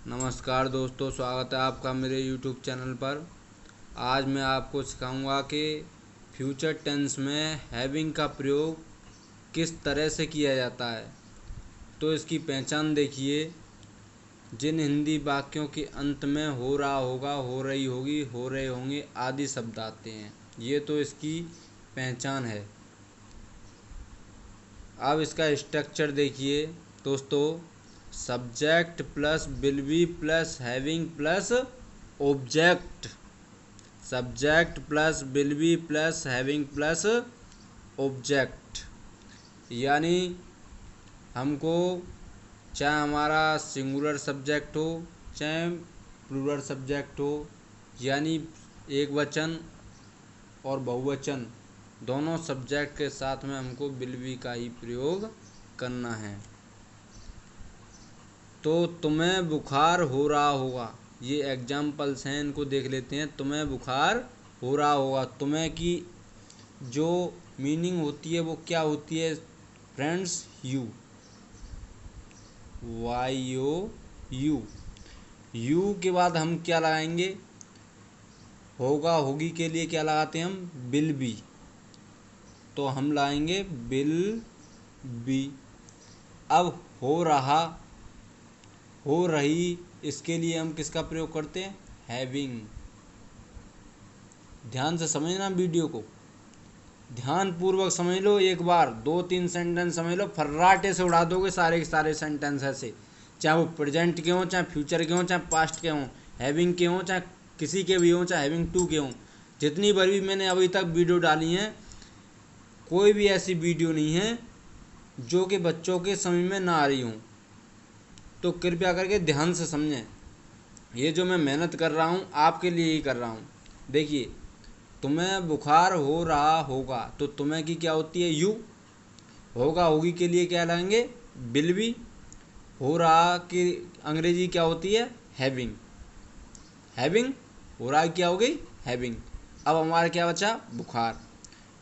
नमस्कार दोस्तों, स्वागत है आपका मेरे YouTube चैनल पर। आज मैं आपको सिखाऊंगा कि फ्यूचर टेंस में हैविंग का प्रयोग किस तरह से किया जाता है। तो इसकी पहचान देखिए। जिन हिंदी वाक्यों के अंत में हो रहा होगा, हो रही होगी, हो रहे होंगे आदि शब्द आते हैं, ये तो इसकी पहचान है। अब इसका स्ट्रक्चर देखिए दोस्तों। Subject plus will be plus having plus object. Subject plus will be plus having plus object. यानी हमको चाहे हमारा सिंगुलर सब्जेक्ट हो चाहे प्लूरल सब्जेक्ट हो, यानी एक वचन और बहुवचन दोनों सब्जेक्ट के साथ में हमको विल बी का ही प्रयोग करना है। तो तुम्हें बुखार हो रहा होगा, ये एग्जाम्पल्स हैं, इनको देख लेते हैं। तुम्हें बुखार हो रहा होगा, तुम्हें की जो मीनिंग होती है वो क्या होती है friends? U, Y O U. U के बाद हम क्या लगाएंगे? होगा होगी के लिए क्या लगाते हैं हम? Will be. तो हम लाएंगे विल बी। अब हो रहा, हो रही, इसके लिए हम किसका प्रयोग करते हैं? हैविंग। ध्यान से समझना वीडियो को, ध्यान पूर्वक समझ लो। एक बार 2-3 सेंटेंस समझ लो, फर्राटे से उड़ा दोगे सारे के सारे सेंटेंस ऐसे, चाहे वो प्रेजेंट के हों, चाहे फ्यूचर के हों, चाहे पास्ट के हों, हैविंग के हों, चाहे किसी के भी हों, चाहे हैविंग टू के हों। जितनी बार भी मैंने अभी तक वीडियो डाली हैं, कोई भी ऐसी वीडियो नहीं है जो कि बच्चों के समझ में ना आ रही हूँ। तो कृपया करके ध्यान से समझें। ये जो मैं मेहनत कर रहा हूँ आपके लिए ही कर रहा हूँ। देखिए, तुम्हें बुखार हो रहा होगा, तो तुम्हें की क्या होती है? यू। होगा होगी के लिए क्या लाएंगे? Will be. हो रहा की अंग्रेजी क्या होती है? हैविंग। हैविंग, हो रहा क्या हो गई? हैविंग। अब हमारा क्या बचा? बुखार।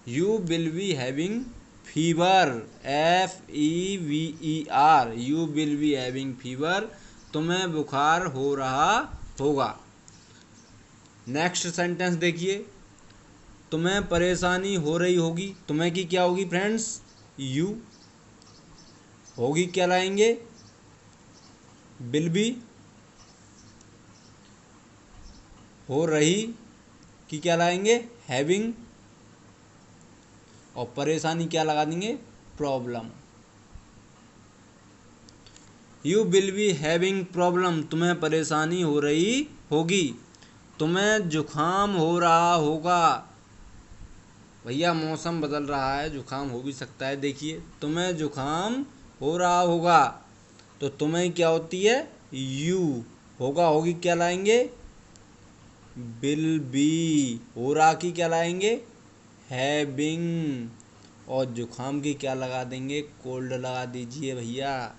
You will be having fever, FEVER। You will be having fever, तुम्हें बुखार हो रहा होगा। नेक्स्ट सेंटेंस देखिए। तुम्हें परेशानी हो रही होगी, तुम्हें की क्या होगी फ्रेंड्स? यू। होगी क्या लाएंगे? Will be. हो रही की क्या लाएंगे? हैविंग। और परेशानी क्या लगा देंगे? Problem. You will be having problem, तुम्हें परेशानी हो रही होगी। तुम्हें जुखाम हो रहा होगा, भैया मौसम बदल रहा है, जुखाम हो भी सकता है। देखिए, तुम्हें जुखाम हो रहा होगा, तो तुम्हें क्या होती है? यू। होगा होगी क्या लाएंगे? Will be. हो रहा की क्या लाएंगे? हैविंग। और जुखाम की क्या लगा देंगे? कोल्ड लगा दीजिए भैया।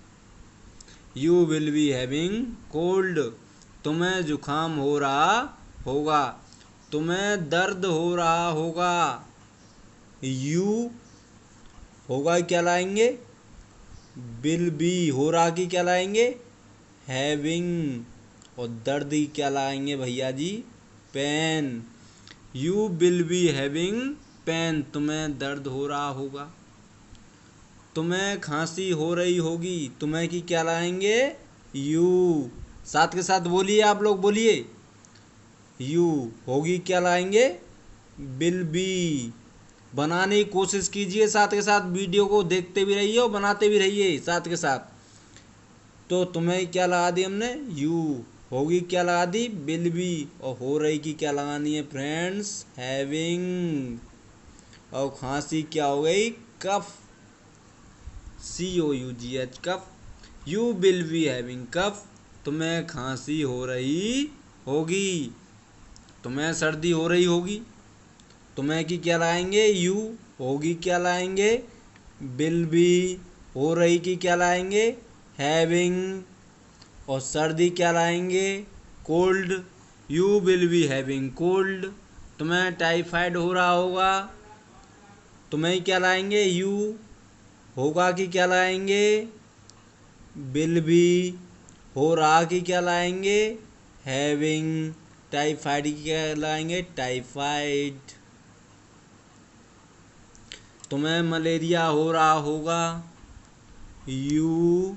You will be having cold, तुम्हें जुखाम हो रहा होगा। तुम्हें दर्द हो रहा होगा, यू। होगा क्या लाएंगे? Will be. हो रहा की क्या लाएंगे? हैविंग। और दर्द की क्या लाएंगे भैया जी? Pain. You will be having pain, तुम्हें दर्द हो रहा होगा। तुम्हें खांसी हो रही होगी, तुम्हें की क्या लाएंगे? यू। साथ के साथ बोलिए, आप लोग बोलिए। यू। होगी क्या लाएंगे? Will be. बनाने की कोशिश कीजिए, साथ के साथ वीडियो को देखते भी रहिए और बनाते भी रहिए साथ के साथ। तो तुम्हें क्या लगा दी हमने? यू। होगी क्या लगा दी? Will be. और हो रही की क्या लगानी है फ्रेंड्स? हैविंग। और खांसी क्या हो गई? कफ, COUGH, cough. You will be having कफ, तुम्हें खांसी हो रही होगी। तुम्हें सर्दी हो रही होगी, तुम्हें की क्या लाएंगे? यू। होगी क्या लाएंगे? Will be. हो रही की क्या लाएंगे? हैविंग। और सर्दी क्या लाएंगे? Cold. You will be having cold, तुम्हें टाइफाइड हो रहा होगा, तुम्हें क्या लाएंगे? यू। होगा कि क्या लाएंगे? Will be. हो रहा की क्या लाएंगे, हैविंग। टाइफाइड की क्या लाएंगे, टाइफाइड। तुम्हें मलेरिया हो रहा होगा, you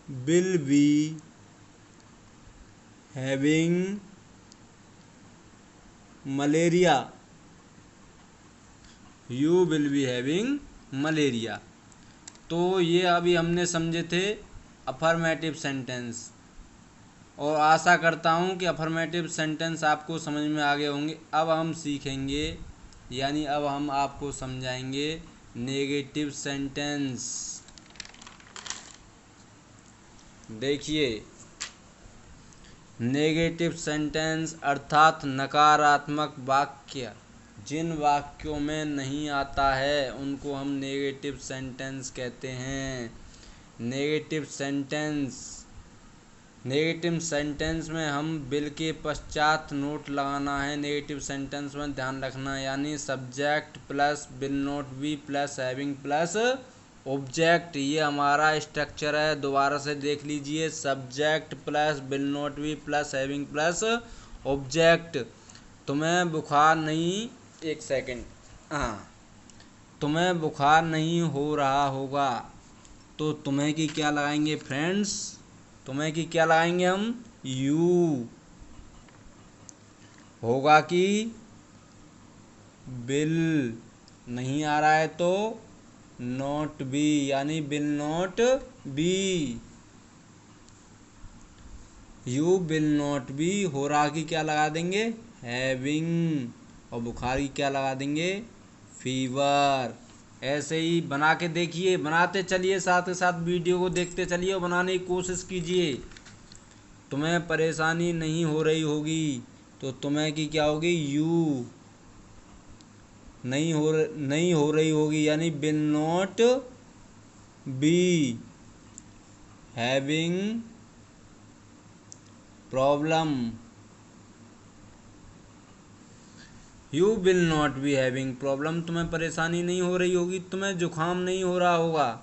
will be having malaria, you will be having malaria. तो ये अभी हमने समझे थे अफर्मेटिव सेंटेंस, और आशा करता हूँ कि अफर्मेटिव सेंटेंस आपको समझ में आ गए होंगे। अब हम सीखेंगे, यानी अब हम आपको समझाएंगे नेगेटिव सेंटेंस। देखिए, नेगेटिव सेंटेंस अर्थात नकारात्मक वाक्य, जिन वाक्यों में नहीं आता है उनको हम नेगेटिव सेंटेंस कहते हैं। नेगेटिव सेंटेंस में हम विल के पश्चात नोट लगाना है। नेगेटिव सेंटेंस में ध्यान रखना, यानी subject plus will not B plus having plus object, ये हमारा स्ट्रक्चर है। दोबारा से देख लीजिए, subject plus will not B plus having plus object. तुम्हें बुखार नहीं, एक सेकंड, हाँ, तुम्हें बुखार नहीं हो रहा होगा, तो तुम्हें की क्या लगाएंगे फ्रेंड्स, तुम्हें की क्या लगाएंगे हम, यू। होगा कि विल नहीं आ रहा है तो नॉट बी, यानी will not B. You will not B, हो रहा की क्या लगा देंगे, हैविंग, और बुखार की क्या लगा देंगे, फीवर। ऐसे ही बना के देखिए, बनाते चलिए, साथ के साथ वीडियो को देखते चलिए और बनाने की कोशिश कीजिए। तुम्हें परेशानी नहीं हो रही होगी, तो तुम्हें की क्या होगी, यू। नहीं हो रही होगी, यानी will not be having problem, you will not be having problem. तुम्हें परेशानी नहीं हो रही होगी, तुम्हें जुकाम नहीं हो रहा होगा,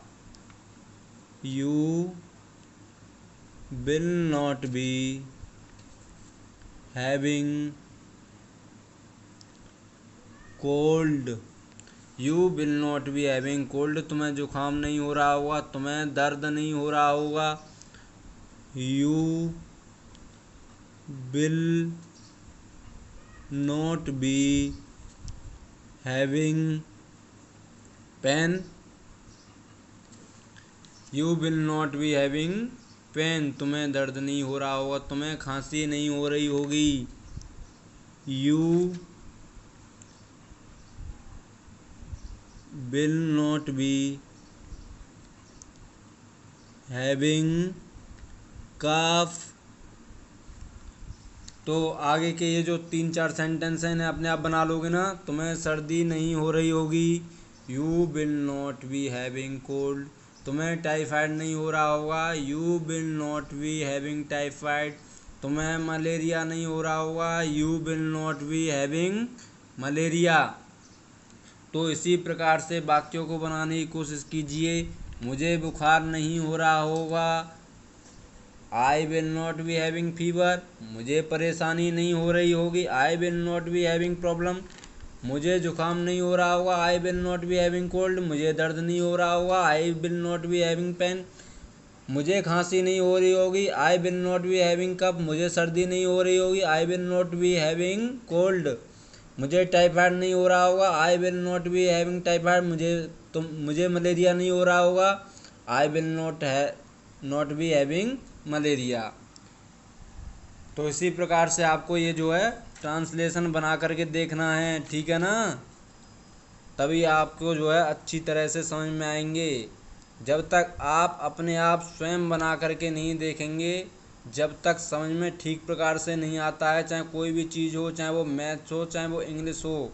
you will not be having cold, you will not be having cold. तुम्हें जुकाम नहीं हो रहा होगा, तुम्हें दर्द नहीं हो रहा होगा, you will not be having pain, you will not be having pain. तुम्हें दर्द नहीं हो रहा होगा, तुम्हें खांसी नहीं हो रही होगी, you will not be having cough. तो आगे के ये जो 3-4 सेंटेंस हैं इन्हें अपने आप बना लोगे ना। तुम्हें सर्दी नहीं हो रही होगी, you will not be having cold. तुम्हें टाइफाइड नहीं हो रहा होगा, you will not be having typhoid. तुम्हें मलेरिया नहीं हो रहा होगा, you will not be having malaria. तो इसी प्रकार से वाक्यों को बनाने की कोशिश कीजिए। मुझे बुखार नहीं हो रहा होगा, I will not be having fever. मुझे परेशानी नहीं हो रही होगी, I will not be having problem. मुझे जुकाम नहीं हो रहा होगा, I will not be having cold. मुझे दर्द नहीं हो रहा होगा, I will not be having pain. मुझे खांसी नहीं हो रही होगी, I will not be having cough. मुझे सर्दी नहीं हो रही होगी, I will not be having cold. मुझे टाइफाइड नहीं हो रहा होगा, I will not be having typhoid. मुझे मलेरिया नहीं हो रहा होगा, I will not be having malaria. तो इसी प्रकार से आपको ये जो है ट्रांसलेशन बना करके देखना है, ठीक है ना। तभी आपको जो है अच्छी तरह से समझ में आएंगे। जब तक आप अपने आप स्वयं बना करके नहीं देखेंगे, जब तक समझ में ठीक प्रकार से नहीं आता है, चाहे कोई भी चीज़ हो, चाहे वो मैथ्स हो, चाहे वो इंग्लिश हो,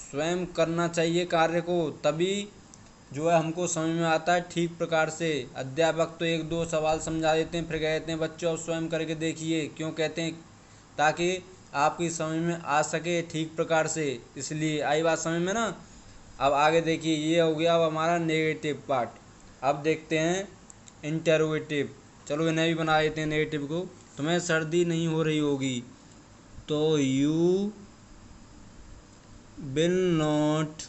स्वयं करना चाहिए कार्य को, तभी जो है हमको समझ में आता है ठीक प्रकार से। अध्यापक तो 1-2 सवाल समझा देते हैं, फिर कहते हैं बच्चों अब स्वयं करके देखिए। क्यों कहते हैं, ताकि आपकी समझ में आ सके ठीक प्रकार से, इसलिए। आई बात समझ में ना। अब आगे देखिए, ये हो गया अब हमारा नेगेटिव पार्ट। अब देखते हैं इंटेरोगेटिव, चलो इन्हें भी बना देते हैं नेगेटिव को। तुम्हें सर्दी नहीं हो रही होगी, तो you will not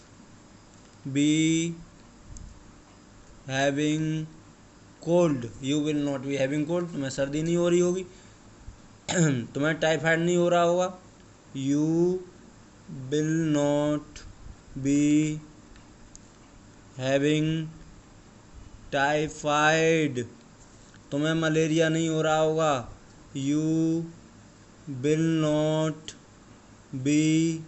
be having cold, you will not be having cold, तुम्हें सर्दी नहीं हो रही होगी। तुम्हें टाइफाइड नहीं हो रहा होगा, you will not be having typhoid, तुम्हें मलेरिया नहीं हो रहा होगा, you will not be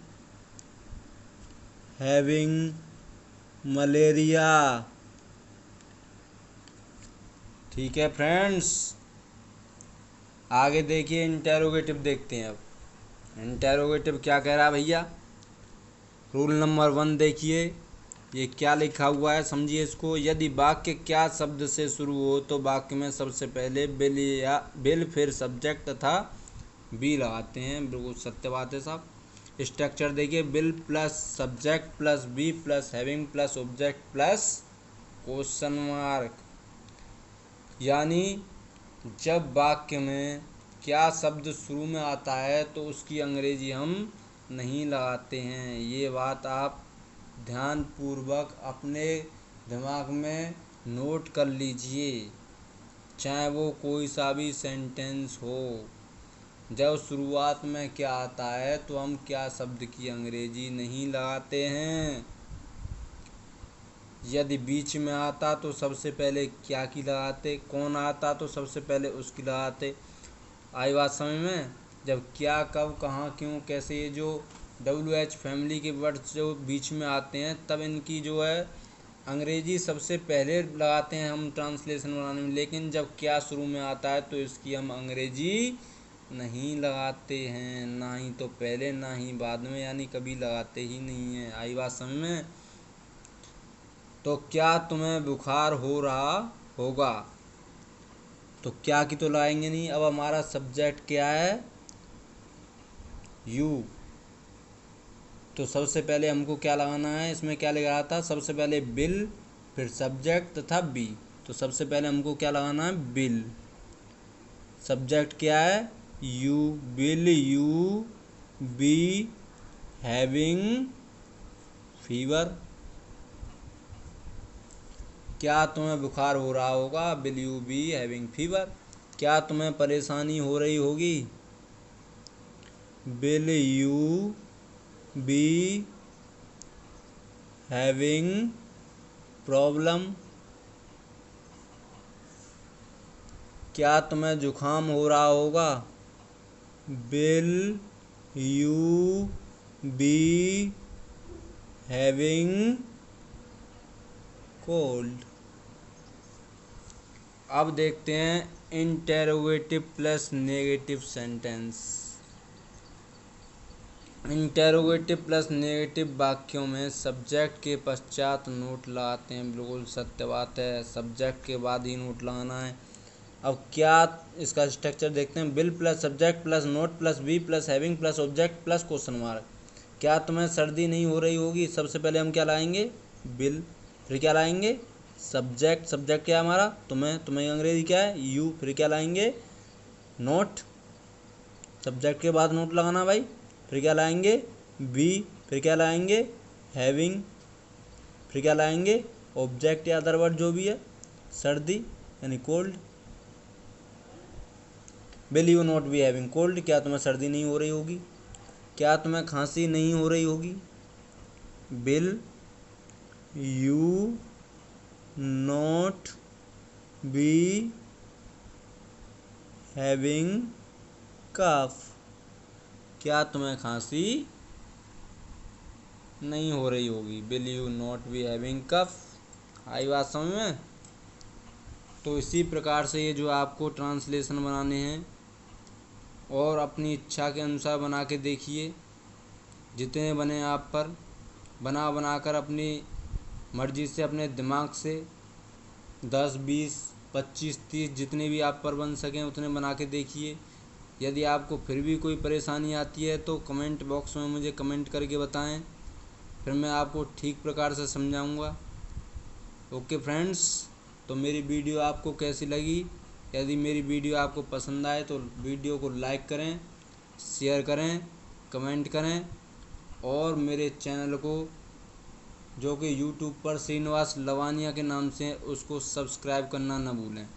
having malaria. ठीक है फ्रेंड्स, आगे देखिए इंटेरोगेटिव देखते हैं। अब इंटेरोगेटिव क्या कह रहा है भैया, रूल नंबर 1 देखिए, ये क्या लिखा हुआ है समझिए इसको। यदि वाक्य क्या शब्द से शुरू हो तो वाक्य में सबसे पहले बिल फिर सब्जेक्ट तथा बी लगाते हैं, बिल्कुल सत्य बात है साहब। स्ट्रक्चर देखिए, will plus subject plus be plus having plus object plus question mark. यानी जब वाक्य में क्या शब्द शुरू में आता है तो उसकी अंग्रेजी हम नहीं लगाते हैं। ये बात आप ध्यानपूर्वक अपने दिमाग में नोट कर लीजिए, चाहे वो कोई सा भी सेंटेंस हो। जब शुरुआत में क्या आता है तो हम क्या शब्द की अंग्रेजी नहीं लगाते हैं। यदि बीच में आता तो सबसे पहले क्या की लगाते, कौन आता तो सबसे पहले उसकी लगाते। आई बात समझ में। जब क्या कब कहाँ क्यों कैसे, ये जो WH फैमिली के वर्ड्स जो बीच में आते हैं तब इनकी जो है अंग्रेजी सबसे पहले लगाते हैं हम ट्रांसलेशन बनाने में। लेकिन जब क्या शुरू में आता है तो इसकी हम अंग्रेजी नहीं लगाते हैं, ना ही तो पहले ना ही बाद में, यानी कभी लगाते ही नहीं हैं। आई बात समझ में। तो क्या तुम्हें बुखार हो रहा होगा, तो क्या की तो लगाएंगे नहीं। अब हमारा सब्जेक्ट क्या है, यू, तो सबसे पहले हमको क्या लगाना है, इसमें क्या लगा था, सबसे पहले बिल फिर सब्जेक्ट तथा बी। तो सबसे पहले हमको क्या लगाना है, बिल। सब्जेक्ट क्या है, you, will you B having fever, क्या तुम्हें बुखार हो रहा होगा, will you B having fever. क्या तुम्हें परेशानी हो रही होगी, will you B having problem. क्या तुम्हें जुखाम हो रहा होगा, will you B having cold. अब देखते हैं interrogative plus negative sentence. Interrogative plus negative वाक्यों में सब्जेक्ट के पश्चात नोट लगाते हैं, बिल्कुल सत्य बात है, सब्जेक्ट के बाद ही नोट लगाना है। अब क्या इसका स्ट्रक्चर देखते हैं, will plus subject plus not plus be plus having plus object plus question mark. क्या तुम्हें सर्दी नहीं हो रही होगी, सबसे पहले हम क्या लाएंगे, बिल, फिर क्या लाएंगे, सब्जेक्ट, सब्जेक्ट क्या है हमारा, तुम्हें अंग्रेजी क्या है, यू, फिर क्या लाएंगे, नोट, सब्जेक्ट के बाद नोट लगाना भाई, फिर क्या लाएंगे, बी, फिर क्या लाएंगे, हैविंग, फिर क्या लाएंगे, ऑब्जेक्ट या अदर वर्ड जो भी है, सर्दी यानी cold. Will you not be having cold, क्या तुम्हें सर्दी नहीं हो रही होगी। क्या तुम्हें खांसी नहीं हो रही होगी, will you not be having cough, क्या तुम्हें खांसी नहीं हो रही होगी, will you not be having cough. आई बात समझ में। तो इसी प्रकार से ये जो आपको ट्रांसलेशन बनाने हैं और अपनी इच्छा के अनुसार बना के देखिए, जितने बने आप पर बना कर अपनी मर्जी से अपने दिमाग से 10, 20, 25, 30 जितने भी आप पर बन सकें उतने बना के देखिए। यदि आपको फिर भी कोई परेशानी आती है तो कमेंट बॉक्स में मुझे कमेंट करके बताएं, फिर मैं आपको ठीक प्रकार से समझाऊंगा। ओके फ्रेंड्स, तो मेरी वीडियो आपको कैसी लगी? यदि मेरी वीडियो आपको पसंद आए तो वीडियो को लाइक करें, शेयर करें, कमेंट करें और मेरे चैनल को, जो कि यूट्यूब पर श्रीनिवास लवानिया के नाम से, उसको सब्सक्राइब करना न भूलें।